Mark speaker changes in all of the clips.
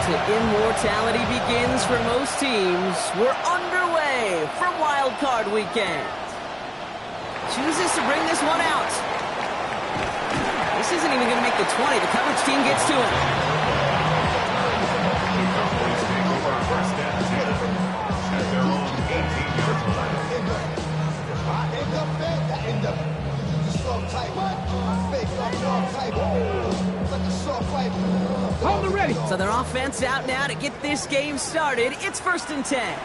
Speaker 1: to immortality begins for most teams. We're underway for Wild Card Weekend. Chooses to bring this one out. This isn't even going to make the 20. The coverage team gets to him.
Speaker 2: Hold it ready.
Speaker 1: So their offense out now to get this game started. It's 1st and 10.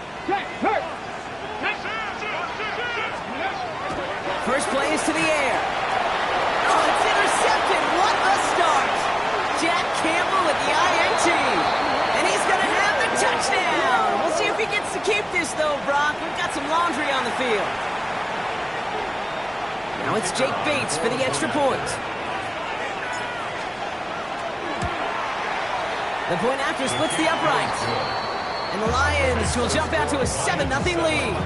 Speaker 1: First play is to the air. Oh, it's intercepted. What a start. Jack Campbell with the INT. And he's going to have the touchdown. We'll see if he gets to keep this, though, Brock. We've got some laundry on the field. Now it's Jake Bates for the extra point. The point after splits the upright. And the Lions will jump out to a 7-0 lead.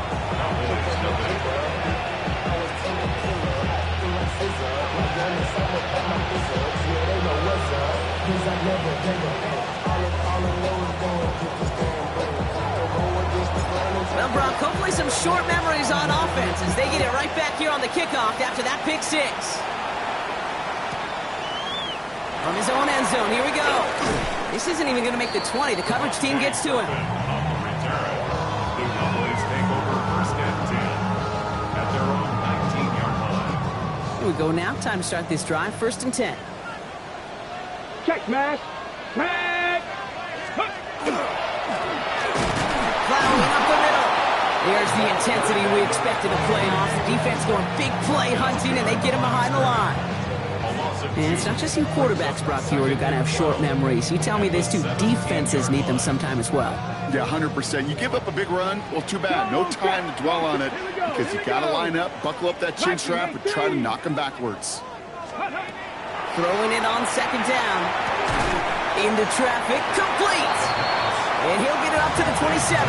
Speaker 1: Well, Brock, hopefully some short memories on offense as they get it right back here on the kickoff after that pick six. From his own end zone, here we go. This isn't even going to make the 20. The coverage team gets to him. Here we go now. Time to start this drive. 1st and 10.
Speaker 2: Check, smash. Check.
Speaker 1: Plowing up the middle. There's the intensity we expected to play off. The defense going big play hunting, and they get him behind the line. And it's not just you quarterbacks, Brock Huard, who got to have short memories. You tell me this too, defenses need them sometime as well.
Speaker 3: Yeah, 100%. You give up a big run, well, too bad. No time to dwell on it because you got to line up, buckle up that chin strap, and try to knock them backwards.
Speaker 1: Throwing it on 2nd down. Into traffic, complete. And he'll get it up to the 27.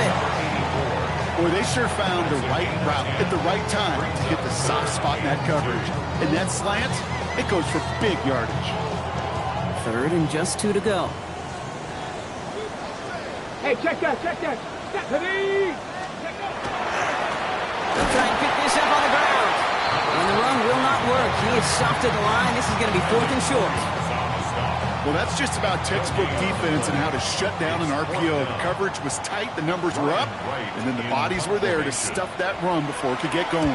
Speaker 3: Boy, they sure found the right route at the right time to hit the soft spot in that coverage. And that slant, it goes for big yardage.
Speaker 1: 3rd and just 2 to go.
Speaker 2: Hey, check that, check that. Stephanie!
Speaker 1: They'll try and pick this up on the ground. And the run will not work. He is soft at the line. This is going to be 4th and short.
Speaker 3: Well, that's just about textbook defense and how to shut down an RPO. The coverage was tight, the numbers were up, and then the bodies were there to stuff that run before it could get going.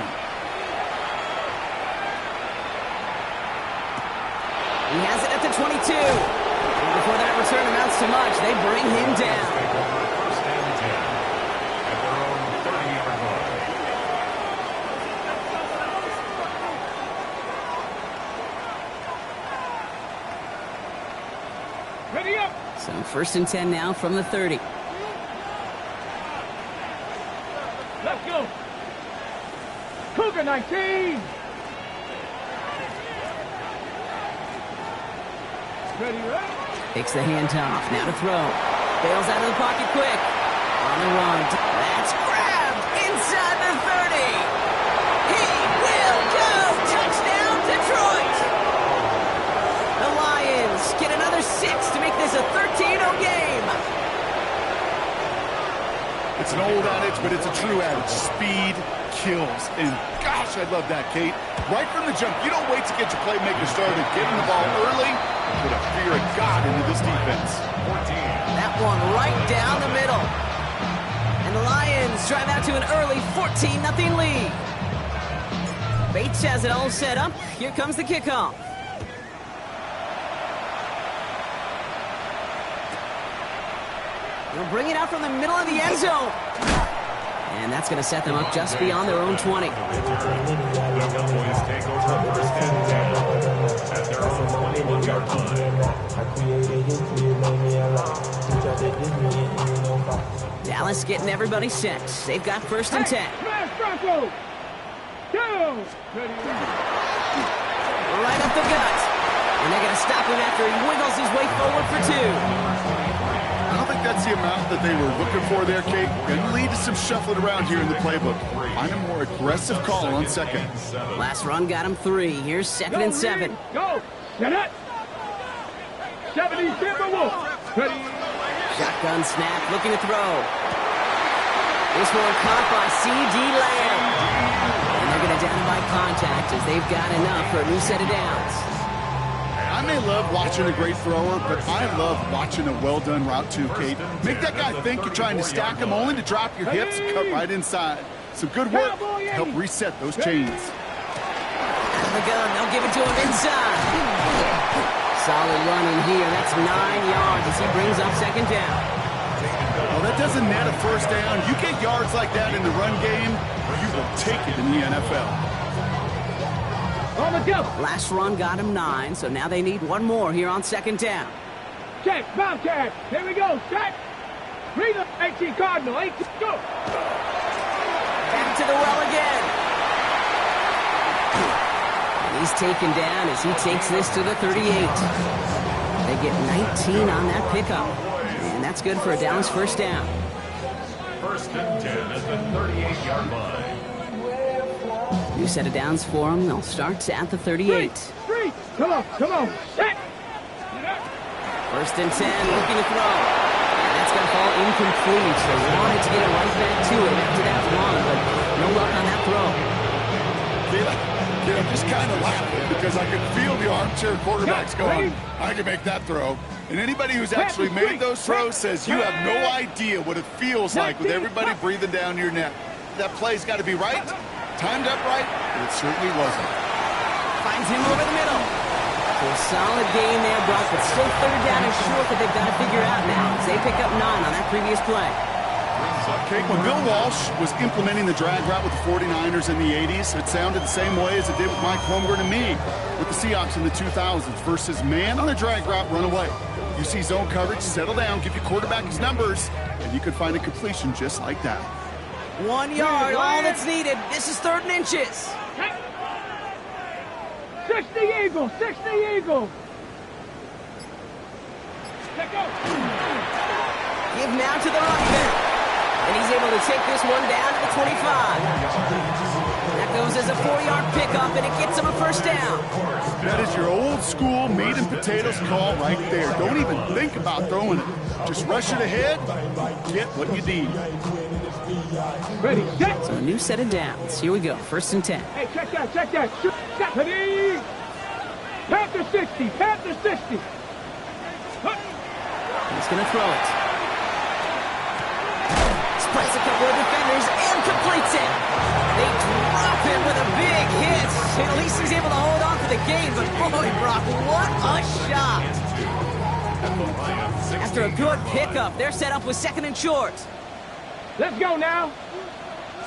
Speaker 1: He has it at the 22. And before that return amounts to much, they bring him down.
Speaker 2: Ready up.
Speaker 1: So 1st and 10 now from the 30.
Speaker 2: Let's go. Cougar 19. Ready, right?
Speaker 1: Takes the handoff. Now to throw. Bails out of the pocket quick. On the run. That's grabbed inside the 30. He will go. Touchdown, Detroit. The Lions get another 6 to make this a 13-0 game.
Speaker 3: It's an old adage, but it's a true adage. Speed kills. And gosh, I love that, Kate. Right from the jump, you don't wait to get your playmaker started. Getting the ball early, put a fear of God into this defense.
Speaker 1: That one right down the middle. And the Lions drive out to an early 14-0 lead. Bates has it all set up. Here comes the kickoff. They'll bring it out from the middle of the end zone. And that's going to set them up just beyond their own 20. Dallas getting everybody set. They've got 1st and 10. Right up the gut. And they're going to stop him after he wiggles his way forward for 2.
Speaker 3: I don't think that's the amount that they were looking for there, Kate. Going to lead to some shuffling around here in the playbook. Find a more aggressive call on 2nd.
Speaker 1: Last run got him 3. Here's 2nd and 7.
Speaker 2: Go! Get it! 70 Timberwolves! Ready?
Speaker 1: Shotgun snap, looking to throw. This one caught by C.D. Lamb. And they're going to down by contact as they've got enough for a new set of downs.
Speaker 3: I may love watching a great thrower, but I love watching a well-done route too, Kate. Make that guy think you're trying to stack him only to drop your hips and cut right inside. Some good work to help reset those chains.
Speaker 1: Out of the gun, they'll give it to him inside. Solid run in here. That's 9 yards as he brings up second down.
Speaker 3: Well, that doesn't net a first down. You get yards like that in the run game, you will take it in the NFL.
Speaker 2: On the go.
Speaker 1: Last run got him 9, so now they need one more here on second down.
Speaker 2: Check, Bobcat. Here we go. Check. Read the 18 Cardinal. 18, go.
Speaker 1: Back to the well again. And he's taken down as he takes this to the 38. They get 19 on that pickup. And that's good for a Dallas first down.
Speaker 4: First and 10 at the 38-yard line.
Speaker 1: New set of downs for them. They'll start at the 38.
Speaker 2: Three. Come on. Set.
Speaker 1: First and 10, looking to throw. And that's going to fall incomplete. So they wanted to get it right back to it after that run, but no luck on that throw.
Speaker 3: I'm just kind of laughing because I can feel the armchair quarterbacks going, I can make that throw. And anybody who's actually made those throws says you have no idea what it feels like with everybody breathing down your neck. That play's got to be right, timed up right, but it certainly wasn't.
Speaker 1: Finds him over the middle. So a solid game there, Brock, but still third down and short that they've got to figure out now as they pick up 9 on that previous play.
Speaker 3: Okay, when Bill Walsh was implementing the drag route with the 49ers in the 80s, it sounded the same way as it did with Mike Holmgren and me with the Seahawks in the 2000s versus man on a drag route, run away. You see zone coverage, settle down, give your quarterback his numbers, and you could find a completion just like that.
Speaker 1: 1 yard, all that's needed. This is 3rd and inches.
Speaker 2: 60 Eagles. 60 Eagles. Let go.
Speaker 1: Give now to the running back. And he's able to take this one down to the 25. That goes as a 4-yard pickup, and it gets him a first down.
Speaker 3: That is your old school meat and potatoes call right there. Don't even think about throwing it. Just rush it ahead, get what you need.
Speaker 2: Ready, set.
Speaker 1: So a new set of downs. Here we go, 1st and 10.
Speaker 2: Hey, check that. Shoot. Step. Ready. Panther 60.
Speaker 1: He's going to throw it. Splits a couple of defenders and completes it. They drop him with a big hit. At least he's able to hold on for the game, but boy, Brock, what a shot. After a good pickup, they're set up with 2nd and short.
Speaker 2: Let's go now.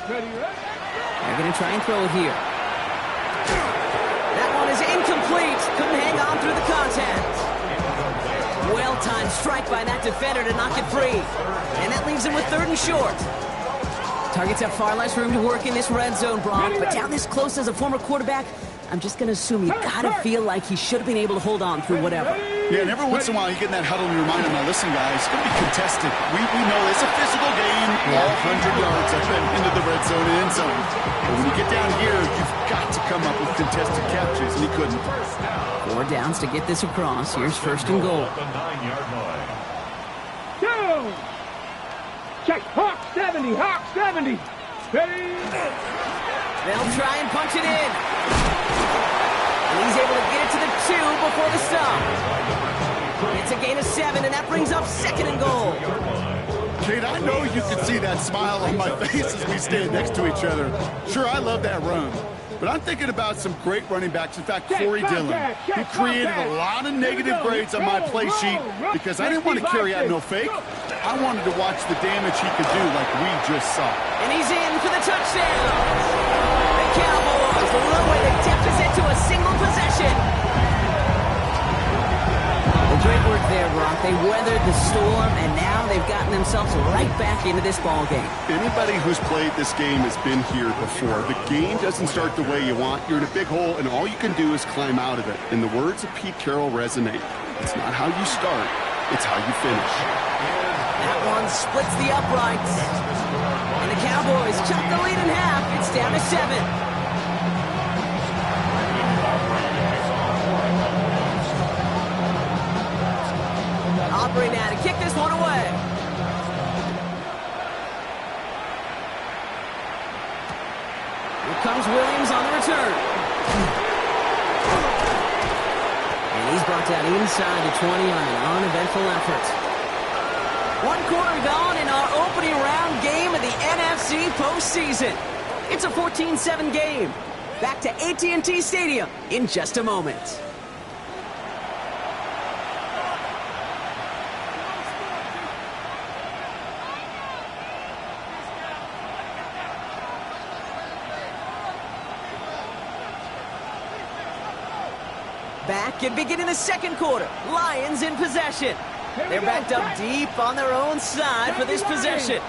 Speaker 2: Ready.
Speaker 1: They're going to try and throw it here. That one is incomplete. Couldn't hang on through the contact. Well-timed strike by that defender to knock it free. And that leaves him with 3rd and short. Targets have far less room to work in this red zone, Brock. But down this close as a former quarterback, I'm just going to assume you got to feel like he should have been able to hold on through whatever.
Speaker 3: Yeah, and every once in a while you get in that huddle in your mind, and now listen, guys, it's going to be contested. We know it's a physical game, all 100 yards up and into the red zone and end zone. But when you get down here, you've got to come up with contested catches, and he couldn't.
Speaker 1: 4 downs to get this across. Here's 1st and goal.
Speaker 4: The 9-yard line.
Speaker 2: Go. Check. Hawk 70. Ready.
Speaker 1: They'll try and punch it in. And he's able to get it to the 2 before the stop. It's a gain of 7, and that brings up 2nd and goal.
Speaker 3: Kate, I know you can see that smile on my face as we stand next to each other. Sure, I love that run. But I'm thinking about some great running backs. In fact, Corey Dillon, who created a lot of negative grades on my play sheet because I didn't want to carry out no fake. I wanted to watch the damage he could do like we just saw.
Speaker 1: And he's in for the touchdown. The Cowboys look like the deficit to a single possession. Well, great work there, Brock. They weathered the storm, and now they've gotten themselves right back into this ball game.
Speaker 3: Anybody who's played this game has been here before. The game doesn't start the way you want. You're in a big hole, and all you can do is climb out of it. And the words of Pete Carroll resonate. It's not how you start, it's how you finish.
Speaker 1: That one splits the uprights. And the Cowboys chop the lead in half. It's down to 7. Aubrey now to kick this one away. comes Williams on the return. And he's brought down inside the 20 on an uneventful effort. 1 quarter gone in our opening round game of the NFC postseason. It's a 14-7 game. Back to AT&T Stadium in just a moment. Back and beginning the second quarter. Lions in possession. They're backed up deep on their own side for this possession.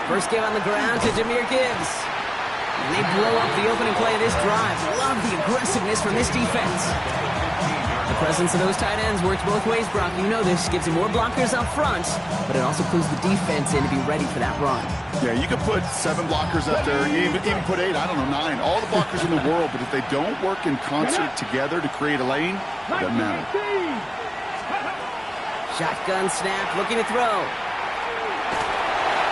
Speaker 1: First game on the ground to Jahmyr Gibbs. And they blow up the opening play of this drive. Love the aggressiveness from this defense. The presence of those tight ends works both ways, Brock. You know this. Gives you more blockers up front, but it also clues the defense in to be ready for that run.
Speaker 3: Yeah, you could put 7 blockers up there, even put 8, I don't know, 9. All the blockers in the world, but if they don't work in concert together to create a lane, it doesn't matter.
Speaker 1: Shotgun snap, looking to throw.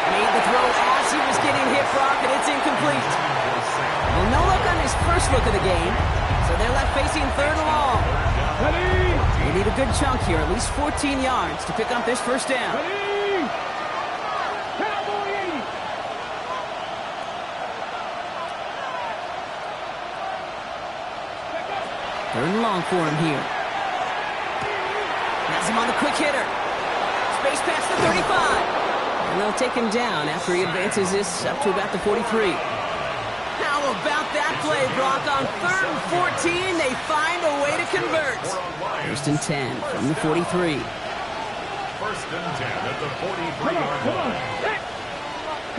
Speaker 1: Made the throw as he was getting hit, Brock, and it's incomplete. Well, no luck on his first look of the game, so they're left facing 3rd and long. They need a good chunk here, at least 14 yards to pick up this first down. 3rd and long for him here. Has him on the quick hitter. Space past the 35. And they'll take him down after he advances this up to about the 43. How about that play, Brock? On 3rd and 14, they find a way to convert. 1st and 10 from the 43.
Speaker 4: 1st and 10 at the 43-yard line.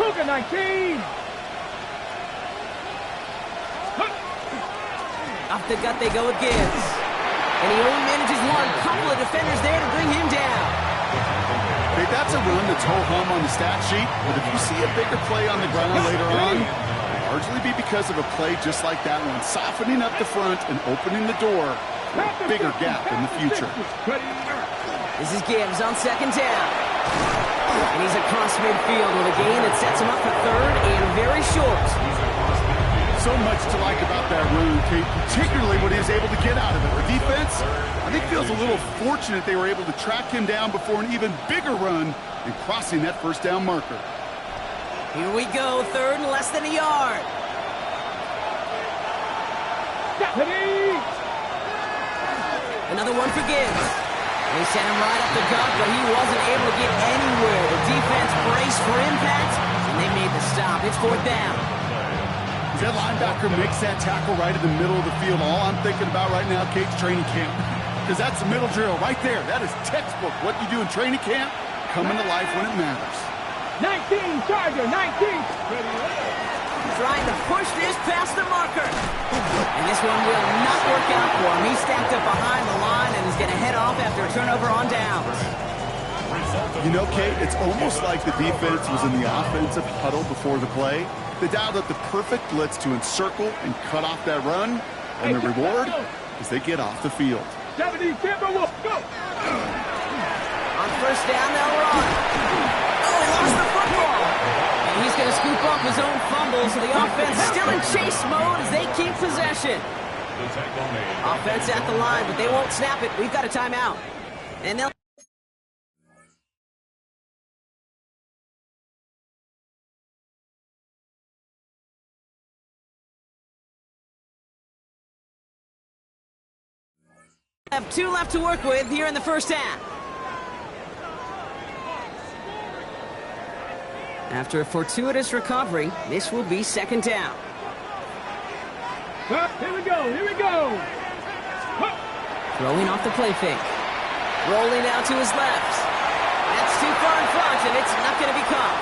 Speaker 2: Cougar 19.
Speaker 1: Off the gut they go with Gibbs. And he only manages one. Couple of defenders there to bring him down.
Speaker 3: Hey, that's a run that's ho-hum on the stat sheet, but if you see a bigger play on the ground later on, it'll largely be because of a play just like that one, softening up the front and opening the door for a bigger gap in the future.
Speaker 1: This is Gibbs on 2nd down. And he's across midfield with a gain that sets him up for 3rd and very short.
Speaker 3: So much to like about that run, Kate, particularly what he was able to get out of it. The defense, I think, feels a little fortunate they were able to track him down before an even bigger run and crossing that first down marker.
Speaker 1: Here we go, 3rd and less than a yard. Another one for Gibbs. They sent him right up the gut, but he wasn't able to get anywhere. The defense braced for impact, and they made the stop. It's 4th down.
Speaker 3: That linebacker makes that tackle right in the middle of the field. All I'm thinking about right now, Kate's training camp. Because that's the middle drill right there. That is textbook. What you do in training camp, coming to life when it matters.
Speaker 2: 19, Charger, 19.
Speaker 1: Trying to push this past the marker. And this one will not work out for him. He's stacked up behind the line and is going to head off after a turnover on downs.
Speaker 3: You know, Kate, it's almost like the defense was in the offensive huddle before the play. They dialed up the perfect blitz to encircle and cut off that run, and the reward is they get off the field.
Speaker 2: 70, Timberwolf, go!
Speaker 1: On 1st down, they'll run. Oh, he lost the football. And he's going to scoop up his own fumble, so the offense still in chase mode as they keep possession. Offense at the line, but they won't snap it. We've got a timeout. And they'll have 2 left to work with here in the first half. After a fortuitous recovery, this will be 2nd down.
Speaker 2: Here we go, here we go.
Speaker 1: Throwing off the play fake. Rolling out to his left. That's too far in front, and it's not going to be caught.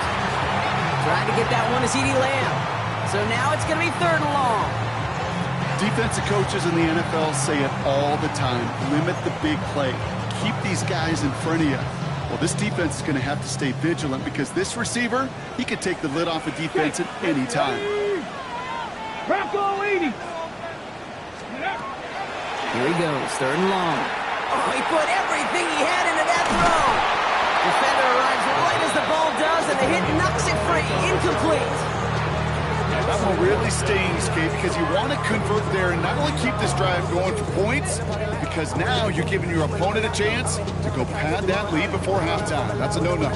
Speaker 1: Trying to get that one to CeeDee Lamb. So now it's going to be 3rd and long.
Speaker 3: Defensive coaches in the NFL say it all the time. Limit the big play. Keep these guys in front of you. Well, this defense is going to have to stay vigilant because this receiver, he could take the lid off a defense at any time.
Speaker 2: Bronco 80.
Speaker 1: Here he goes, 3rd and long. Oh, he put everything he had into that throw. Defender arrives right as the ball does, and the hit knocks it free. Incomplete.
Speaker 3: That one really stings, Kate, because you want to convert there and not only keep this drive going for points, because now you're giving your opponent a chance to go pad that lead before halftime. That's a no-no.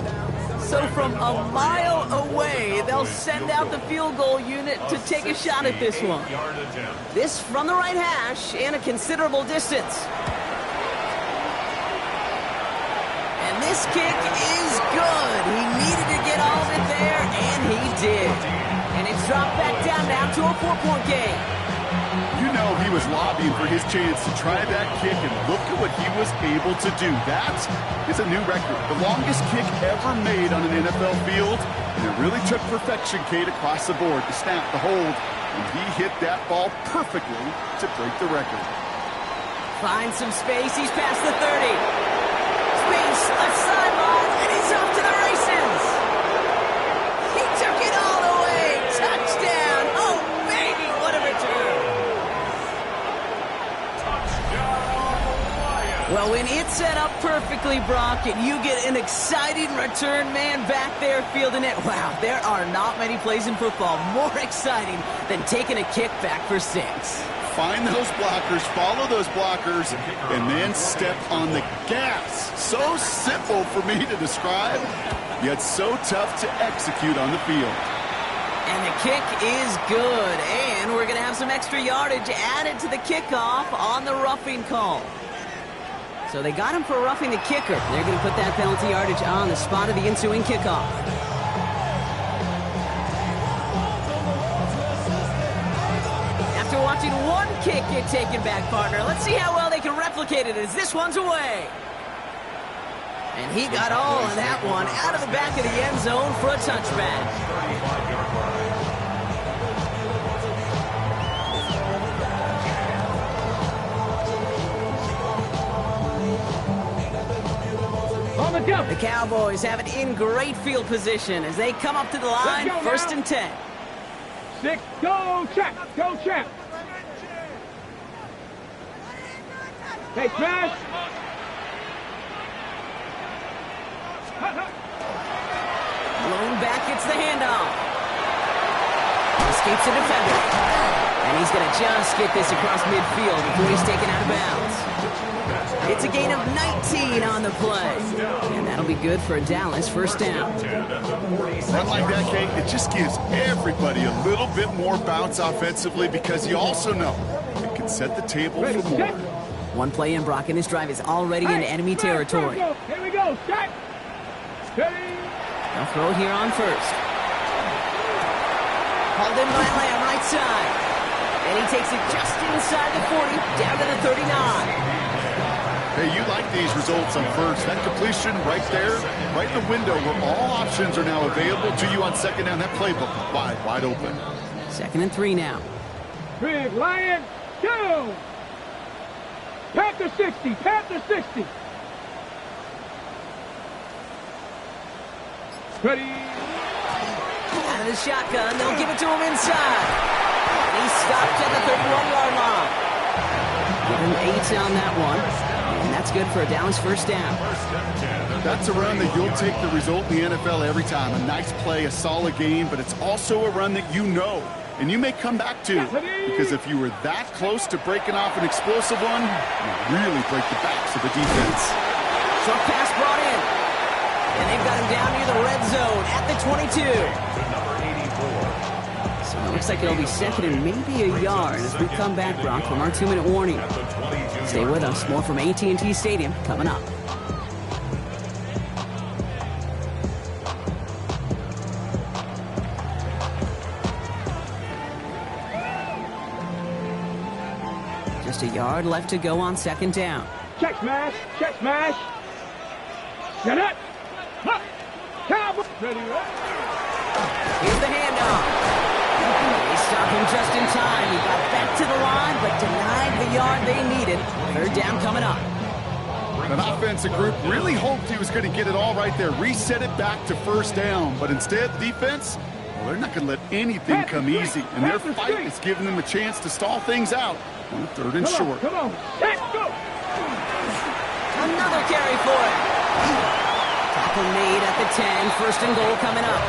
Speaker 1: So from a mile away, they'll send out the field goal unit to take a shot at this one. This from the right hash and a considerable distance. And this kick is good. He needed to get all of it there, and he did. And it's dropped back down now to a 4-point game.
Speaker 3: You know he was lobbying for his chance to try that kick, and look at what he was able to do. That is a new record. The longest kick ever made on an NFL field. And it really took perfection, Kate, across the board to snap the hold. And he hit that ball perfectly to break the record.
Speaker 1: Finds some space. He's past the 30. Space, left sideline, and he's off to the races. He took it all the way. Touchdown. Oh, baby, what a return. Well, when it's set up perfectly, Brock, and you get an exciting return man back there fielding it, wow, there are not many plays in football more exciting than taking a kick back for 6.
Speaker 3: Find those blockers, follow those blockers, and then step on the gas. So simple for me to describe, yet so tough to execute on the field.
Speaker 1: And the kick is good, and we're going to have some extra yardage added to the kickoff on the roughing call. So they got him for roughing the kicker. They're going to put that penalty yardage on the spot of the ensuing kickoff. After watching one kick get taken back, partner, let's see how well they can replicate it as this one's away. And he got all of that one out of the back of the end zone for a touchback. The Cowboys have it in great field position as they come up to the line, 1st and 10.
Speaker 2: 6, go, check, go, check. Hey, smash.
Speaker 1: Blown back, gets the handoff. Escapes the defender. And he's going to just get this across midfield before he's taken out of bounds. It's a gain of 19 on the play. And that'll be good for a Dallas 1st down.
Speaker 3: Run like that, Kate, it just gives everybody a little bit more bounce offensively because you also know it can set the table for more.
Speaker 1: One play in, Brock, and this drive is already in enemy territory.
Speaker 2: Here we go, set.
Speaker 1: They'll throw it here on 1st. Hauled in by Lamb, right side. And he takes it just inside the 40, down to the 39.
Speaker 3: Hey, you like these results on 1st. That completion right there, right in the window where all options are now available to you on 2nd down. That playbook wide open.
Speaker 1: 2nd and 3 now.
Speaker 2: Big Lion, go! Panther 60, Panther 60. Ready.
Speaker 1: Out of the shotgun, they'll give it to him inside. And he stopped at the 31-yard line. Give him 8 on that one. And that's good for a Dallas 1st down.
Speaker 3: That's a run that you'll take the result in the NFL every time. A nice play, a solid game, but it's also a run that you know and you may come back to. Because if you were that close to breaking off an explosive one, you really break the backs of the defense.
Speaker 1: Short pass brought in. And they've got him down near the red zone at the 22. So it looks like it'll be 2nd and maybe a yard as we come back, Brock, from our 2-minute warning. Stay with us. More from AT&T Stadium coming up. Just a yard left to go on 2nd down.
Speaker 2: Check smash, check smash. Get it. Cowboy. Ready,
Speaker 1: Here's the handoff. They stop him just in time. He got back to the line, but denied the yard they needed. 3rd down coming up.
Speaker 3: An offensive group really hoped he was going to get it all right there, reset it back to first down. But instead, defense, well, they're not going to let anything come easy. And their fight is giving them a chance to stall things out on 3rd and short.
Speaker 2: Come on, let's go.
Speaker 1: Another carry for it. Tackle made at the 10. 1st and goal coming up.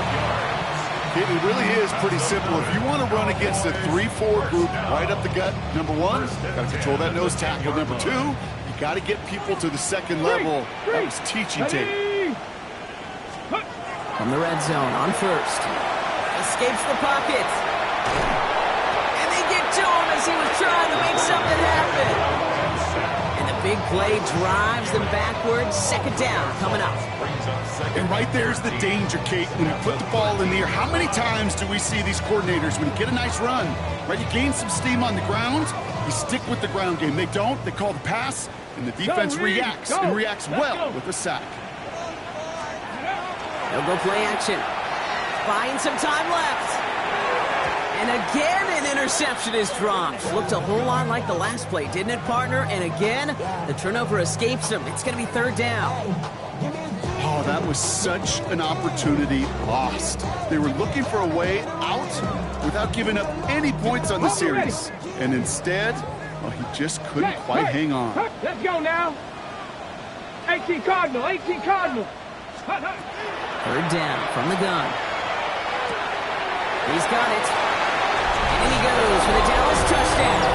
Speaker 3: It really is pretty simple. If you want to run against a 3-4 group right up the gut, number 1, got to control that nose tackle. Number 2, you got to get people to the 2nd level. That was teaching tape.
Speaker 1: From the red zone on 1st. Escapes the pocket. And they get to him as he was trying to make something happen. And the big play drives them backwards. 2nd down coming up.
Speaker 3: And right there's the danger, Kate. When you put the ball in the air, how many times do we see these coordinators, when you get a nice run, right, you gain some steam on the ground, you stick with the ground game. They don't. They call the pass, and the defense reacts, and reacts well with a sack.
Speaker 1: They'll go play action. Buying some time left. And again, an interception is dropped. Looked a whole lot like the last play, didn't it, partner? And again, the turnover escapes him. It's going to be 3rd down.
Speaker 3: Oh, that was such an opportunity lost. They were looking for a way out without giving up any points on the series. And instead, well, he just couldn't quite hang on.
Speaker 2: Let's go now. 18 Cardinal, 18 Cardinal.
Speaker 1: 3rd down from the gun. He's got it. And in he goes for the Dallas touchdown.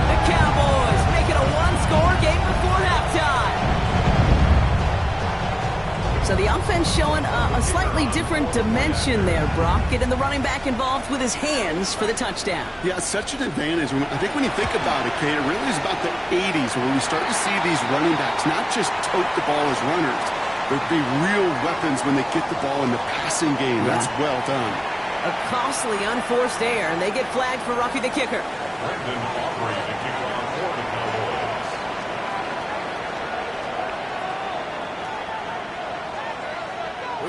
Speaker 1: The Cowboys make it a 1-score game before halftime. So the offense showing a slightly different dimension there, Brock. Getting the running back involved with his hands for the touchdown.
Speaker 3: Yeah, such an advantage. I think when you think about it, Kate, it really is about the 80s where we start to see these running backs not just tote the ball as runners, but be real weapons when they get the ball in the passing game. Yeah. That's well done.
Speaker 1: A costly unforced error, and they get flagged for roughing the kicker.
Speaker 4: Brendan Aubrey, the kicker for the Cowboys.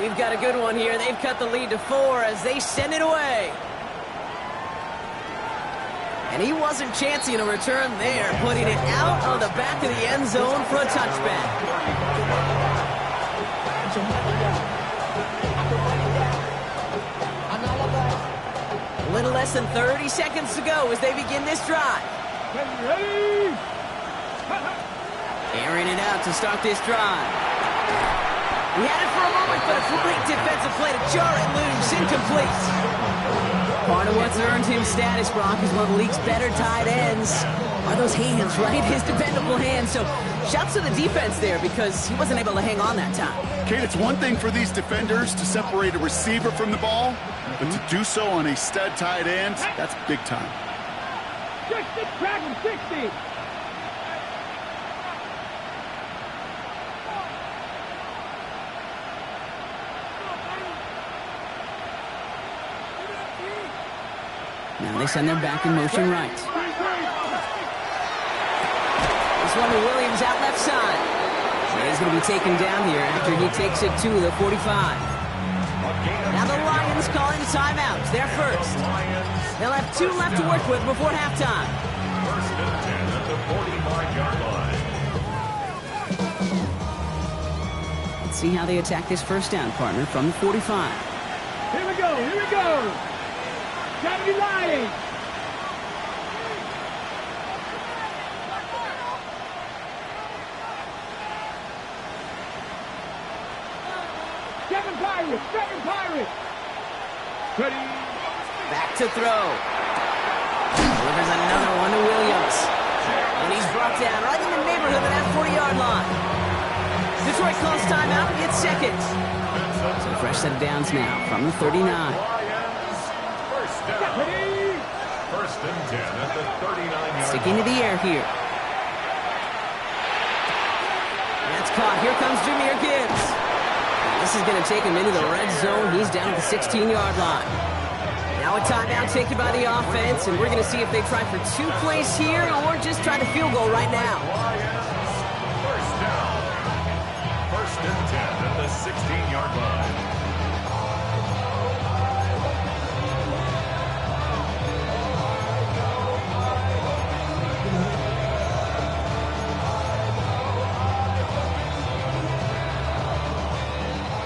Speaker 1: We've got a good one here. They've cut the lead to 4 as they send it away. And he wasn't chancing a return there, putting it out of the back of the end zone for a touchback. A little less than 30 seconds to go as they begin this drive. Airing it out to start this drive. He had it for a moment, but a great defensive play to jar it loose. Incomplete. Part of what's earned him status, Brock, is one of the league's better tight ends. Are those hands, right? His dependable hands. So shouts to the defense there because he wasn't able to hang on that time.
Speaker 3: Kate, it's one thing for these defenders to separate a receiver from the ball, but to do so on a stud tight end, that's big time.
Speaker 2: 60, Dragon 60.
Speaker 1: Now they send their back in motion right. This one to Williams out left side. He's going to be taken down here after he takes it to the 45. Now the Lions calling timeouts. They're first. They'll have 2 left to work with before halftime.
Speaker 4: 1st and 10 at the 45-yard line.
Speaker 1: Let's see how they attack this first down, partner, from the 45.
Speaker 2: Here we go, here we go. Gotta be Lions. Seven Pirates. Ready.
Speaker 1: Back to throw. Delivers another one to Williams. And he's brought down right in the neighborhood of that 40-yard line. Detroit calls timeout. It's seconds. So fresh set of downs now from the 39.
Speaker 4: First and 10 at the 39-yard
Speaker 1: Sticking to the air here. That's caught. Here comes Jahmyr Gibbs. This is going to take him into the red zone. He's down at the 16-yard line. Now a timeout taken by the offense, and we're going to see if they try for 2 plays here or just try the field goal right now.
Speaker 4: First down. 1st and 10 at the 16-yard line.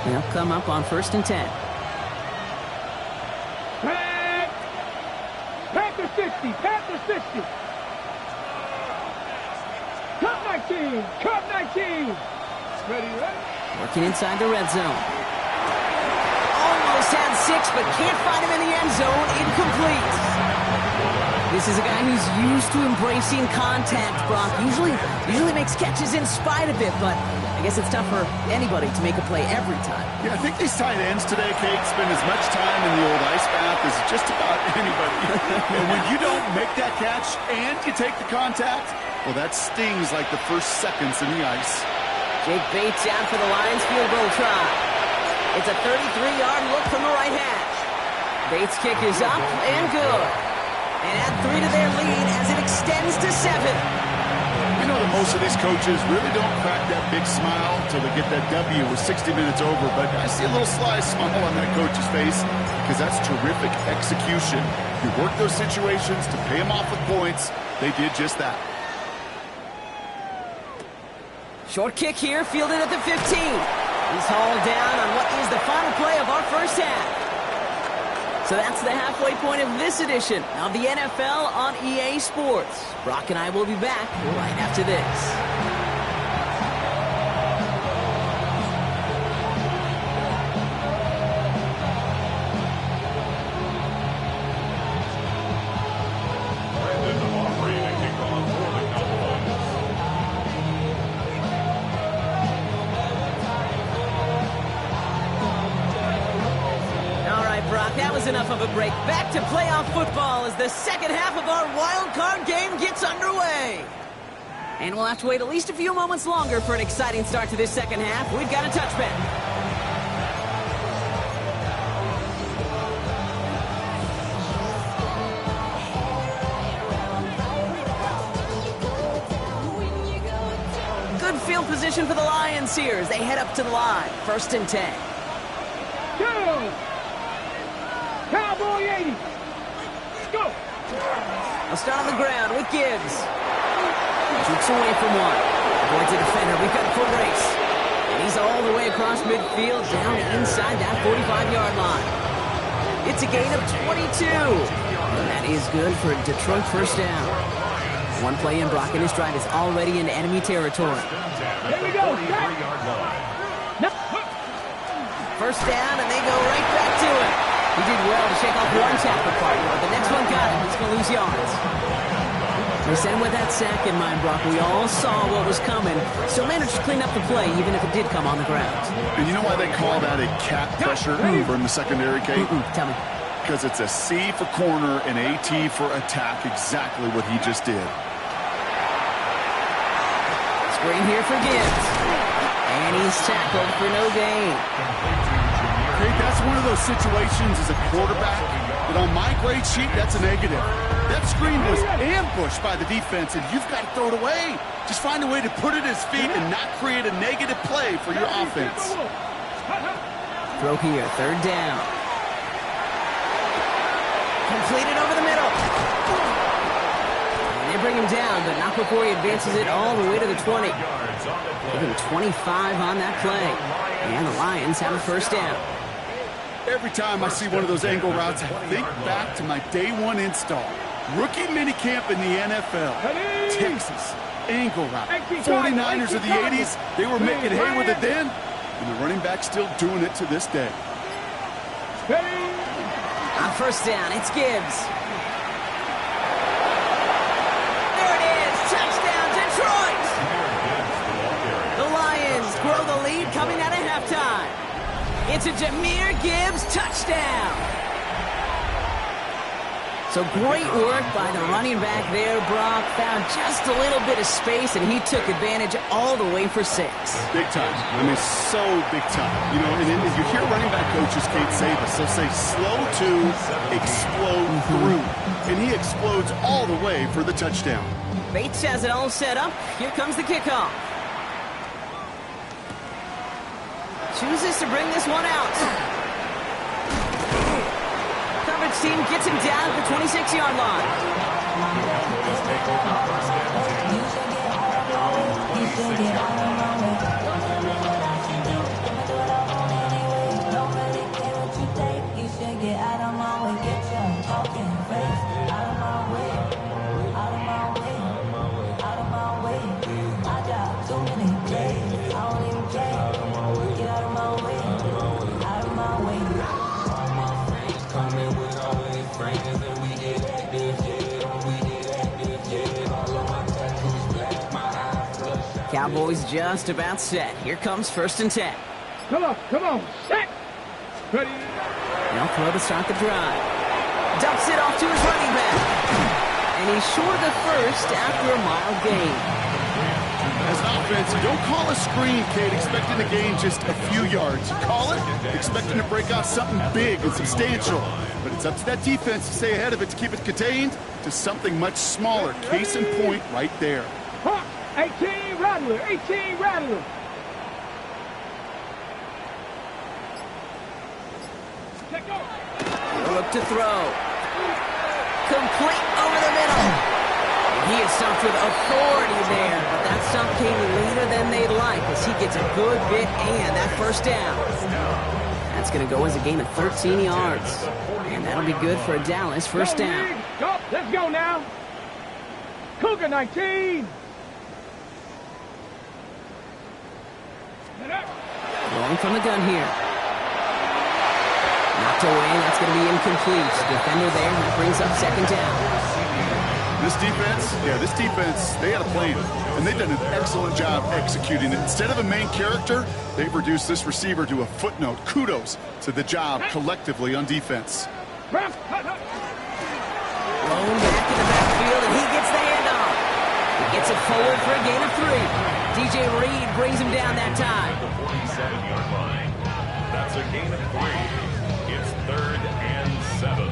Speaker 1: They'll come up on 1st and 10.
Speaker 2: Panther 60, Panther 60. Cut 19, cut 19. Ready, ready?
Speaker 1: Working inside the red zone. Almost had 6, but can't find him in the end zone. Incomplete. This is a guy who's used to embracing contact, Brock. Usually makes catches in spite of it, but I guess it's tough for anybody to make a play every time.
Speaker 3: Yeah, I think these tight ends today, Kate, spend as much time in the old ice bath as just about anybody. And when you don't make that catch and you take the contact, well, that stings like the first seconds in the ice.
Speaker 1: Jake Bates out for the Lions field goal try. It's a 33-yard look from the right hash. Bates' kick is up and good. And add 3 to their lead as it extends to 7.
Speaker 3: You know that most of these coaches really don't crack that big smile until they get that W with 60 minutes over, but I see a little sly smile on that coach's face because that's terrific execution. You work those situations to pay them off with points. They did just that.
Speaker 1: Short kick here, fielded at the 15. He's hauled down on what is the final play of our first half. So that's the halfway point of this edition of the NFL on EA Sports. Brock and I will be back right after this. That was enough of a break. Back to playoff football as the second half of our wild card game gets underway. And we'll have to wait at least a few moments longer for an exciting start to this second half. We've got a touchback. Good field position for the Lions here as they head up to the line. 1st and 10.
Speaker 2: Go! Cowboy 80. Let's go.
Speaker 1: I'll start on the ground with Gibbs. Shoots away from one. Avoids a defender. We've got a full race. And he's all the way across midfield down inside that 45-yard line. It's a gain of 22. And that is good for a Detroit first down. One play in, Brock, and his drive is already into enemy territory.
Speaker 2: Here we go.
Speaker 1: First down, and they go right back to it. He did well to shake off one tackle partner, but the next one got him. He's going to lose yards. They sent him with that sack in mind, Brock. We all saw what was coming. Still managed to clean up the play, even if it did come on the ground.
Speaker 3: And you know why they call that a cat pressure from the secondary, Kate?
Speaker 1: Tell me.
Speaker 3: Because it's a C for corner and a T for attack, exactly what he just did.
Speaker 1: Screen here for Gibbs. And he's tackled for no gain.
Speaker 3: Craig, that's one of those situations as a quarterback that on my grade sheet, that's a negative. That screen was ambushed by the defense, and you've got to throw it away. Just find a way to put it at his feet and not create a negative play for your offense.
Speaker 1: Throw here, 3rd down. Completed over the middle. And they bring him down, but not before he advances it all the way to the 20. Give him 25 on that play. And the Lions have a first down.
Speaker 3: Every time I see one of those angle routes, I think back to my day one install. Rookie minicamp in the NFL. Texas, angle route. 49ers of the 80s, they were making hay with it then, and the running back's still doing it to this day.
Speaker 1: On first down, it's Gibbs. There it is, touchdown, Detroit! The Lions grow the lead coming out of halftime. It's a Jahmyr Gibbs touchdown. So great work by the running back there, Brock. Found just a little bit of space, and he took advantage all the way for 6.
Speaker 3: Big time. I mean, so big time. You know, and you hear running back coaches, Kate, say this. They'll say slow to explode through. And he explodes all the way for the touchdown.
Speaker 1: Bates has it all set up. Here comes the kickoff. Chooses to bring this one out. Coverage team gets him down at the 26-yard line. Cowboys just about set. Here comes 1st and 10.
Speaker 2: Come on, set. Ready.
Speaker 1: They'll throw to start the drive. Dumps it off to his running back. And he's short of the first after a mild gain.
Speaker 3: As an offense, you don't call a screen, Kate, expecting to gain just a few yards. You call it expecting to break out something big and substantial. But it's up to that defense to stay ahead of it, to keep it contained to something much smaller. Case in point right there.
Speaker 2: 18 Rattler, 18 Rattler.
Speaker 1: Look to throw. Complete over the middle. He is stumped with authority there, but that stump came later than they'd like as he gets a good bit and that 1st down. That's going to go as a gain of 13 yards. And that'll be good for a Dallas 1st down.
Speaker 2: Go, let's go now. Cougar 19.
Speaker 1: Rolling from the gun here. Knocked away, that's going to be incomplete. Defender there, that brings up 2nd down.
Speaker 3: This defense, they had a plan, and they've done an excellent job executing it. Instead of a main character, they've reduced this receiver to a footnote. Kudos to the job collectively on defense.
Speaker 1: Blown back in the backfield, and he gets the handoff. He gets it forward for a gain of 3. DJ Reed brings him down that time.
Speaker 4: The 47-yard line. That's a gain of 3. It's 3rd and 7.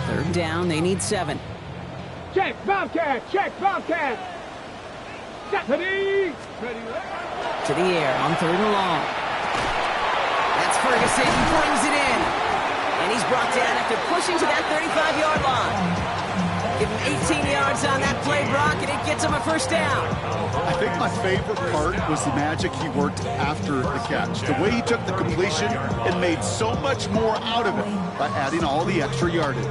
Speaker 1: Third down, they need 7.
Speaker 2: Check, Bobcat, Ready.
Speaker 1: To the air on 3rd and long. That's Ferguson, he brings it in. And he's brought down after pushing to that 35-yard line. Give him 18 yards on that play, Brock, and it gets him a 1st down.
Speaker 3: I think my favorite part was the magic he worked after the catch. The way he took the completion and made so much more out of it by adding all the extra yardage.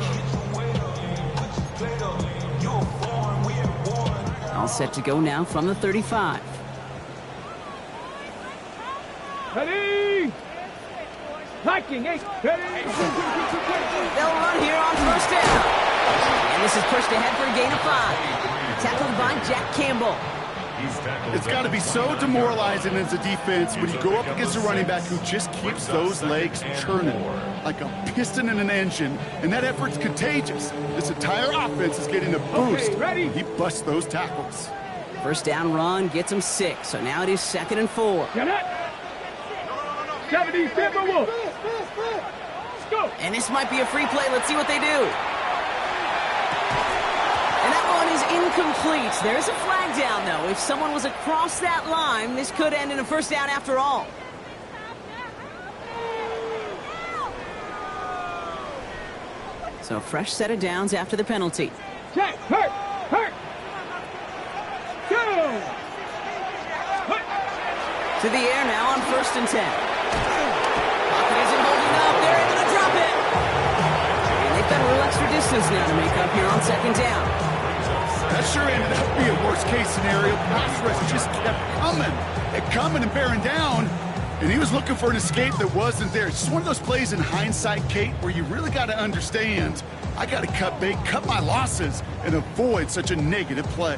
Speaker 1: All set to go now from the 35.
Speaker 2: Ready. Viking 8. Ready.
Speaker 1: They'll run here on 1st down. And this is pushed ahead for a gain of 5. Tackled by Jack Campbell.
Speaker 3: It's got to be so demoralizing as a defense when you go up against a running back who just keeps those legs churning like a piston in an engine, and that effort's contagious. This entire offense is getting a boost.
Speaker 2: Ready.
Speaker 3: He busts those tackles.
Speaker 1: 1st down run gets him 6, so now it is 2nd and 4.
Speaker 2: Get it. 70 Timberwolves. Let's go.
Speaker 1: And this might be a free play. Let's see what they do. And that one is incomplete. There's a flag down, though. If someone was across that line, this could end in a 1st down after all. So a fresh set of downs after the penalty.
Speaker 2: Check. Hurt. Go.
Speaker 1: To the air now on 1st and 10. Pocket isn't holding up. They're able to drop it. And they've got a little extra distance now to make up here on 2nd down.
Speaker 3: That sure ended up being a worst-case scenario. Pass rush just kept coming and bearing down, and he was looking for an escape that wasn't there. It's just one of those plays in hindsight, Kate, where you really got to understand, I got to cut bait, cut my losses, and avoid such a negative play.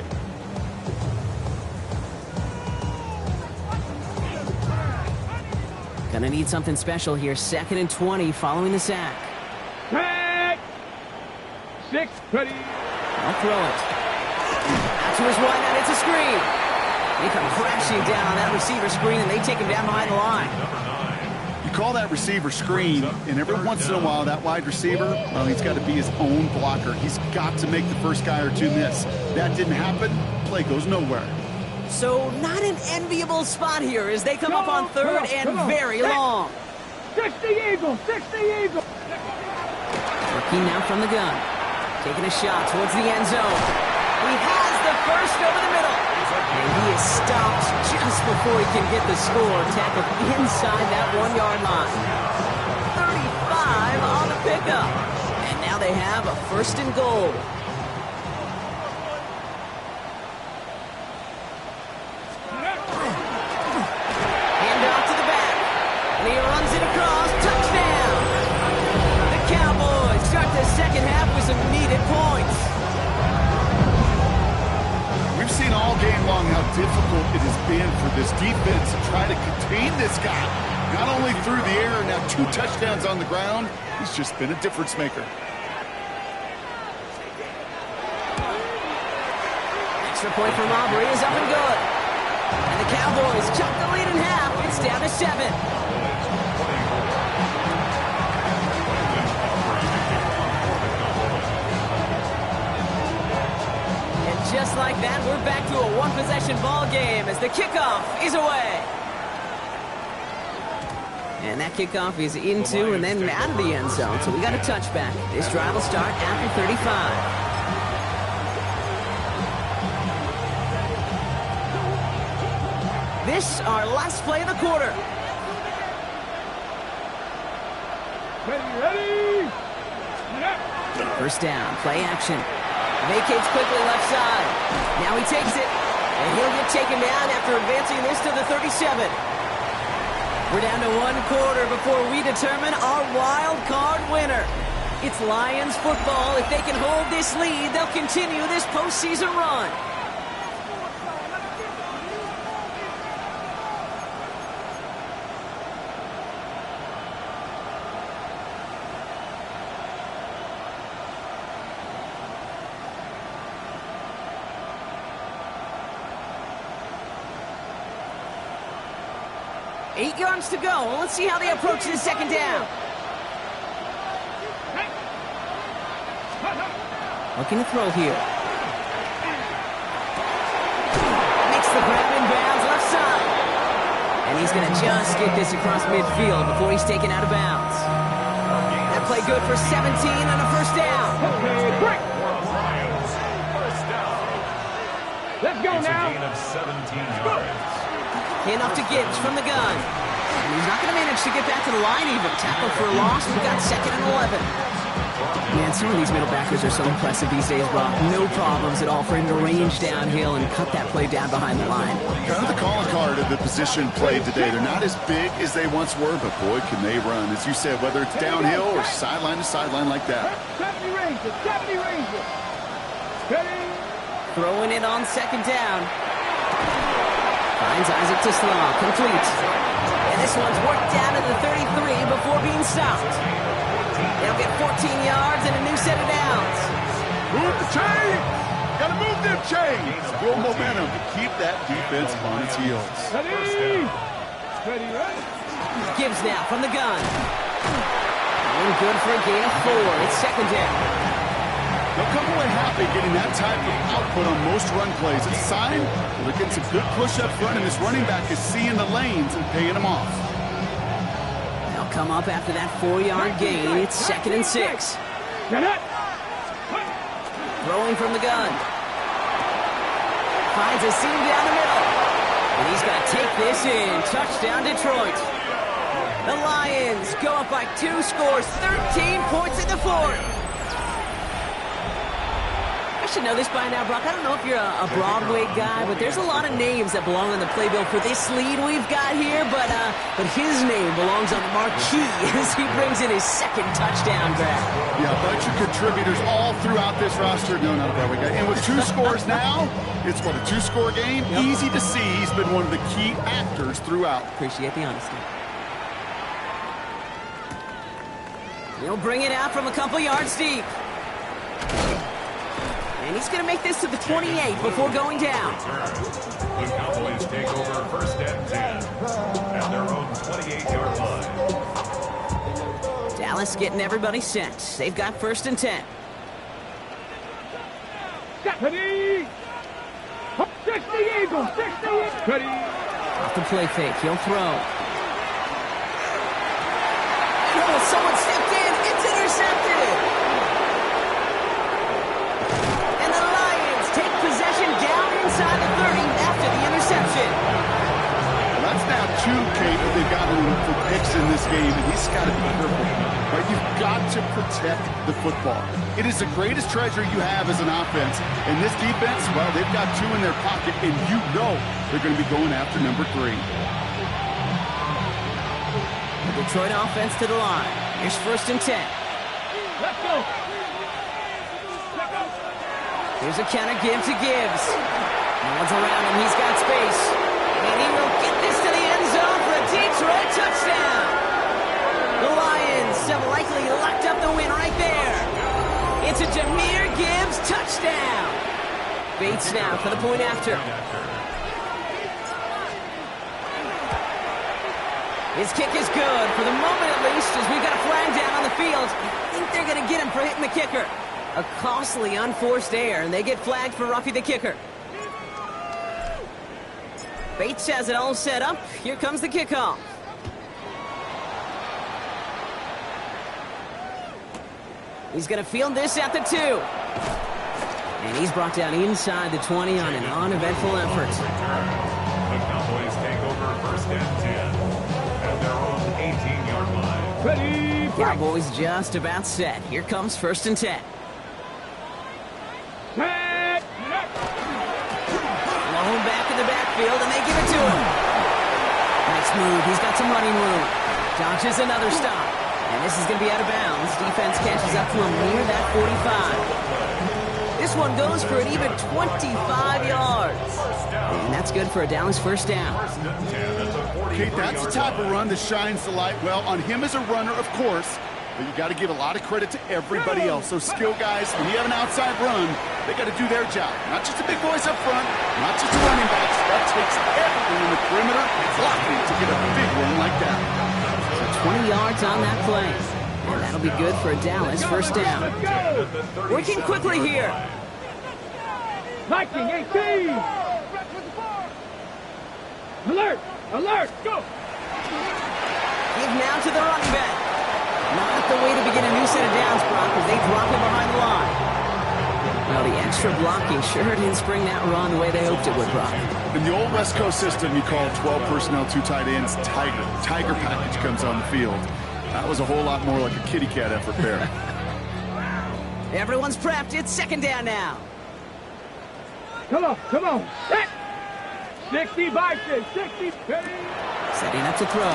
Speaker 1: Gonna need something special here. 2nd and 20 following the sack.
Speaker 2: Back. 6. Ready.
Speaker 1: I'll throw it. Out to his wide out. It's a screen. They come crashing down on that receiver screen, and they take him down behind the line.
Speaker 3: You call that receiver screen, and every once in a while, that wide receiver, well, he's got to be his own blocker. He's got to make the first guy or two miss. That didn't happen. Play goes nowhere.
Speaker 1: So not an enviable spot here as they come up on 3rd and very long.
Speaker 2: 60 Eagle.
Speaker 1: Working now from the gun. Taking a shot towards the end zone. He has the first over the middle. And he is stopped just before he can get the score. Tackled inside that 1-yard line. 35 on the pickup. And now they have a 1st and goal. Hand off to the back. And he runs it across. Touchdown. The needed points.
Speaker 3: We've seen all game long how difficult it has been for this defense to try to contain this guy. Not only through the air, now 2 touchdowns on the ground. He's just been a difference maker.
Speaker 1: Extra point from Aubrey is up and good. And the Cowboys cut the lead in half. It's down to 7. Just like that, we're back to a one-possession ball game as the kickoff is away. And that kickoff is into and then out of the end zone, so we got a touchback. This drive will start after 35. This our last play of the quarter.
Speaker 2: Ready?
Speaker 1: First down, play action. Vacates quickly left side. Now he takes it, and he'll get taken down after advancing this to the 37. We're down to 1 quarter before we determine our wild card winner. It's Lions football. If they can hold this lead, they'll continue this postseason run. Eight yards to go. Well, let's see how they approach this second down. Looking to throw here. Makes the grab in bounds left side. And he's going to just get this across midfield before he's taken out of bounds. That play good for 17 and a first down.
Speaker 2: Okay, break.
Speaker 4: First down.
Speaker 2: Let's go
Speaker 4: It's
Speaker 2: now.
Speaker 4: a gain of 17 yards.
Speaker 1: Handoff to Gibbs from the gun. And he's not going to manage to get back to the line even. Tackle for a loss. We've got 2nd and 11. Man, some of these middle backers are so impressive these days, Brock. No problems at all for him to range downhill and cut that play down behind the line.
Speaker 3: Kind of the calling card of the position played today. They're not as big as they once were, but boy, can they run. As you said, whether it's downhill or sideline to sideline like that.
Speaker 2: 70 Rangers, 70 Rangers. Ready?
Speaker 1: Throwing it on second down. Finds Isaac to Slaw. Complete. And this one's worked down to the 33 before being stopped. They'll get 14 yards and a new set of downs.
Speaker 3: Move the chains! Gotta move them chains! Build momentum to keep that defense on its heels.
Speaker 2: Ready? Ready?
Speaker 1: Gibbs now from the gun. And good for a gain of 4. It's second down.
Speaker 3: They'll come away happy getting that type of output on most run plays. It's a sign they're getting some good push up front, and this running back is seeing the lanes and paying them off.
Speaker 1: They'll come up after that 4-yard gain. It's 2nd and 6.
Speaker 2: Get it?
Speaker 1: Throwing from the gun. Finds a seam down the middle. And he's going to take this in. Touchdown, Detroit. The Lions go up by 2 scores, 13 points in the 4th. I should know this by now, Brock. I don't know if you're a Broadway guy, but there's a lot of names that belong on the playbill for this lead we've got here, but his name belongs on the marquee as he brings in his 2nd touchdown grab.
Speaker 3: Yeah, a bunch of contributors all throughout this roster. No, not a Broadway guy. And with 2 scores now, it's what, a 2-score game? Yep. Easy to see he's been one of the key actors throughout.
Speaker 1: Appreciate the honesty. He'll bring it out from a couple yards deep. And he's going to make this to the 28 before going down.
Speaker 4: The Cowboys take over first and 10 at their own 28-yard line.
Speaker 1: Dallas getting everybody set. They've got 1st and 10.
Speaker 2: Ready? 60 Eagles, 60 Eagles. Ready?
Speaker 1: Off the play fake. He'll throw. Oh, someone stepped in. It's intercepted. And the Lions take possession down inside the 30 after the interception.
Speaker 3: Well, that's now 2, Kate, that they've gotten for picks in this game, and he's got to be careful. Right? You've got to protect the football. It is the greatest treasure you have as an offense. And this defense, well, they've got 2 in their pocket, and you know they're going to be going after number 3.
Speaker 1: The Detroit offense to the line. Here's 1st and 10.
Speaker 2: Let's go.
Speaker 1: Here's a counter give to Gibbs. No one's around him. He's got space. And he will get this to the end zone for a Detroit touchdown. The Lions have likely locked up the win right there. It's a Jahmyr Gibbs touchdown. Bates now for the point after. His kick is good, for the moment at least, as we've got a flag down on the field. I think they're going to get him for hitting the kicker. A costly unforced error, and they get flagged for roughing the kicker. Bates has it all set up. Here comes the kickoff. He's going to field this at the 2. And he's brought down inside the 20 on an uneventful effort.
Speaker 4: The Cowboys take over first and 10 at their own 18-yard line.
Speaker 2: Ready,
Speaker 1: Cowboys just about set. Here comes first and 10.
Speaker 2: set,
Speaker 1: Blown back in the backfield, and they give it to him. Nice move. He's got some running room. Dodges another stop. And this is going to be out of bounds. Defense catches up to him near that 45. This one goes for an even 25 yards. And that's good for a Dallas first down.
Speaker 3: Okay, that's the type of run that shines the light well on him as a runner, of course. But you got to give a lot of credit to everybody else. Those skill guys, when you have an outside run, they got to do their job. Not just a big voice up front, not just the running backs. That takes everyone in the perimeter blocking to get a big run like that.
Speaker 1: So 20 yards on that play. And that'll be good for a Dallas first down. Working quickly here.
Speaker 2: Viking 18. Alert, alert, go.
Speaker 1: Give now to the running back. Not the way to begin a new set of downs, Brock, as they drop him behind the line. Well, the extra blocking sure didn't spring that run the way they hoped it would, Brock.
Speaker 3: In the old West Coast system, you call 12 personnel, 2 tight ends, Tiger. Tiger package comes on the field. That was a whole lot more like a kitty cat effort there.
Speaker 1: Everyone's prepped. It's second down now.
Speaker 2: Come on, set. 60 Vikings, 60, ready.
Speaker 1: Setting up to throw.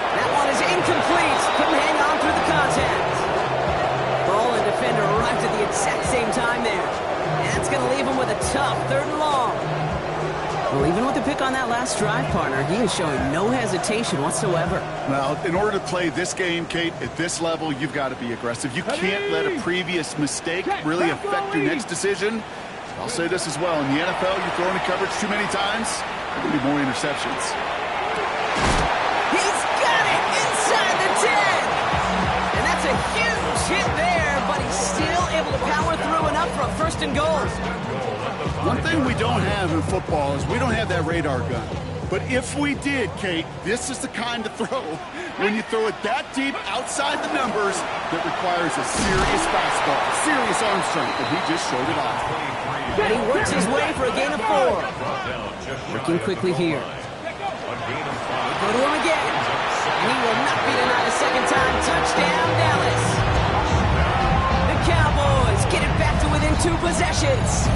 Speaker 1: That one is incomplete. Couldn't hang on through the contact. Ball and defender arrived at the exact same time there. And that's going to leave him with a tough 3rd and long. Well, even with the pick on that last drive, partner, he is showing no hesitation whatsoever.
Speaker 3: Well, in order to play this game, Kate, at this level, you've got to be aggressive. You can't let a previous mistake really affect your next decision. I'll say this as well. In the NFL, you throw into coverage too many times, there will be more interceptions.
Speaker 1: He's got it inside the 10. And that's a huge hit there, but he's still able to power through enough for a 1st and goal.
Speaker 3: One thing we don't have in football is we don't have that radar gun. But if we did, Kate, this is the kind of throw when you throw it that deep outside the numbers that requires a serious fastball, serious arm strength, and he just showed it off.
Speaker 1: And he works his way for a gain of 4. Working quickly here. They go to him again. And he will not be denied a second time. Touchdown, Dallas. The Cowboys get it back to within 2 possessions.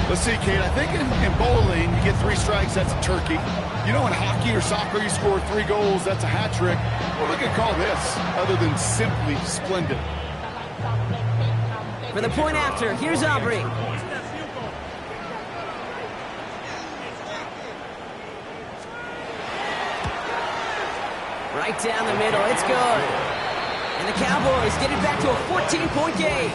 Speaker 3: Let's see, Kate, I think in bowling, you get 3 strikes, that's a turkey. You know, in hockey or soccer, you score 3 goals, that's a hat trick. What we could call this, other than simply splendid.
Speaker 1: For the point after, here's Aubrey. Right down the middle, it's good. And the Cowboys get it back to a 14-point game.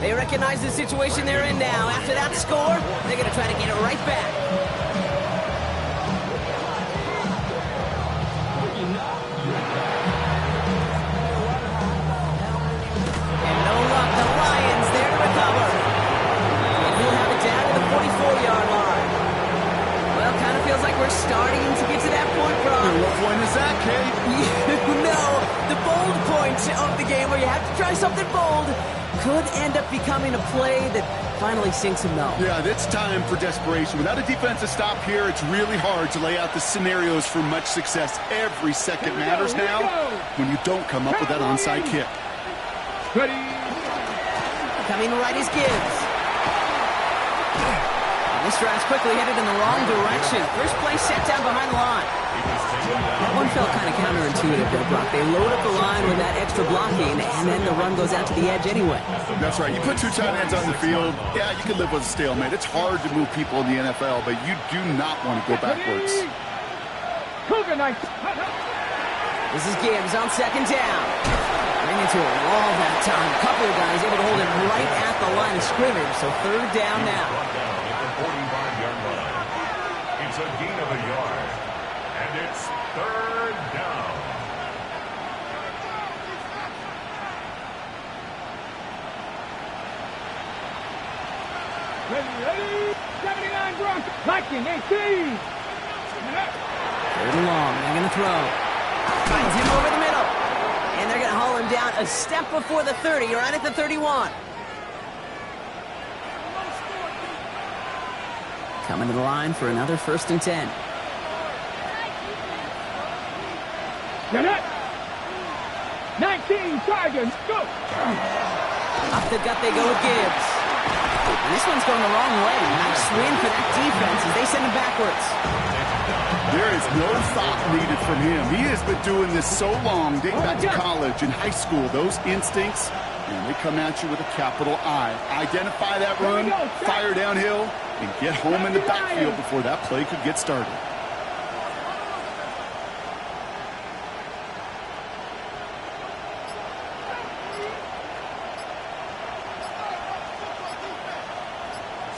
Speaker 1: They recognize the situation they're in now. After that score, they're going to try to get it right back. And no luck, the Lions there to recover. And he'll have it down to the 44-yard line. Well, kind of feels like we're starting to get to that point, Brock.
Speaker 3: And what point is that, Kate?
Speaker 1: You know, the bold point of the game where you have to try something bold could end up becoming a play that finally sinks him though.
Speaker 3: Yeah, it's time for desperation. Without a defensive stop here, it's really hard to lay out the scenarios for much success. Every second matters now when you don't come up with that onside kick.
Speaker 2: Ready.
Speaker 1: Coming right is Gibbs. This drive's quickly headed in the wrong direction. First play set down behind the line. That one felt kind of counterintuitive there, Brock. They load up the line with that extra blocking, and then the run goes out to the edge anyway.
Speaker 3: That's right. You put two tight ends on the field, yeah, you can live with a stalemate. It's hard to move people in the NFL, but you do not want to go backwards.
Speaker 1: This is Gibbs on second down. Ran into a wall that time. A couple of guys able to hold him right at the line of scrimmage, so third down now.
Speaker 4: It's a gain of a yard, and it's third down.
Speaker 2: Ready, 79 Broncos. Liking 18.
Speaker 1: Third and long. They're going to throw. Finds him over the middle. And they're going to haul him down a step before the 30, right at the 31. Coming to the line for another 1st and 10.
Speaker 2: Get it. 19 Tigers. Go.
Speaker 1: Up the gut they go with Gibbs. And this one's going the wrong way. Nice win for that defense as they send him backwards.
Speaker 3: There is no thought needed from him. He has been doing this so long, dating back to college and high school. Those instincts, and they come at you with a capital I. Identify that run, fire downhill, and get home in the backfield before that play could get started.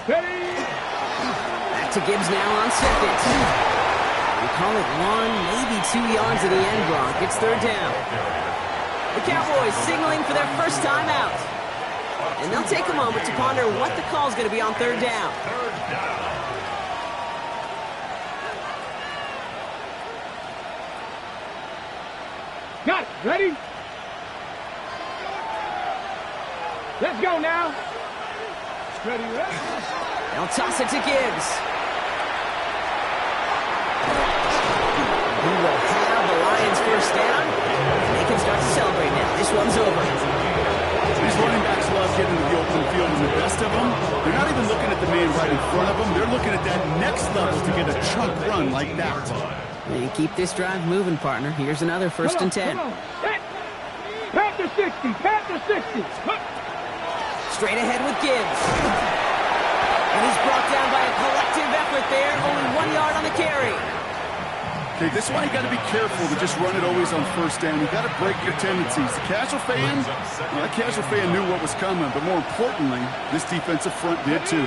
Speaker 1: Back to Gibbs now on second. We call it 1, maybe 2 yards at the end, Gronk. It's third down. The Cowboys signaling for their first time out. And they'll take a moment to ponder what the call is going to be on third down.
Speaker 2: Got it. Ready? Let's go now. Ready, ready.
Speaker 1: They'll toss it to Gibbs. He will have the Lions first down, and they can start to celebrate now. This one's over.
Speaker 3: These running backs love getting to the open field, and the best of them, they're not even looking at the man right in front of them. They're looking at that next level to get a chunk run like that.
Speaker 1: And keep this drive moving, partner. Here's another 1st and 10.
Speaker 2: Panther 60, Panther 60.
Speaker 1: Straight ahead with Gibbs. And he's brought down by a collective effort there. Only 1 yard on the carry.
Speaker 3: Okay, this is why you got to be careful to just run it always on first down. You got to break your tendencies. The casual fan, the casual fan knew what was coming, but more importantly, this defensive front did too.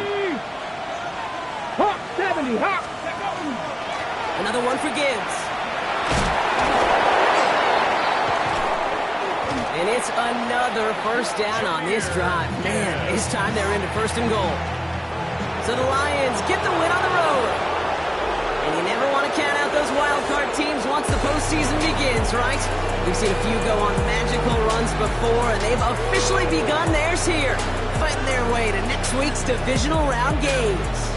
Speaker 2: Hawk 70, Hawk.
Speaker 1: Another one for Gibbs. And it's another first down on this drive. Man, this time they're into 1st and goal. So the Lions get the win on the road. And you never want to count out those wild card teams once the postseason begins, right? We've seen a few go on magical runs before, and they've officially begun theirs here, fighting their way to next week's divisional round games.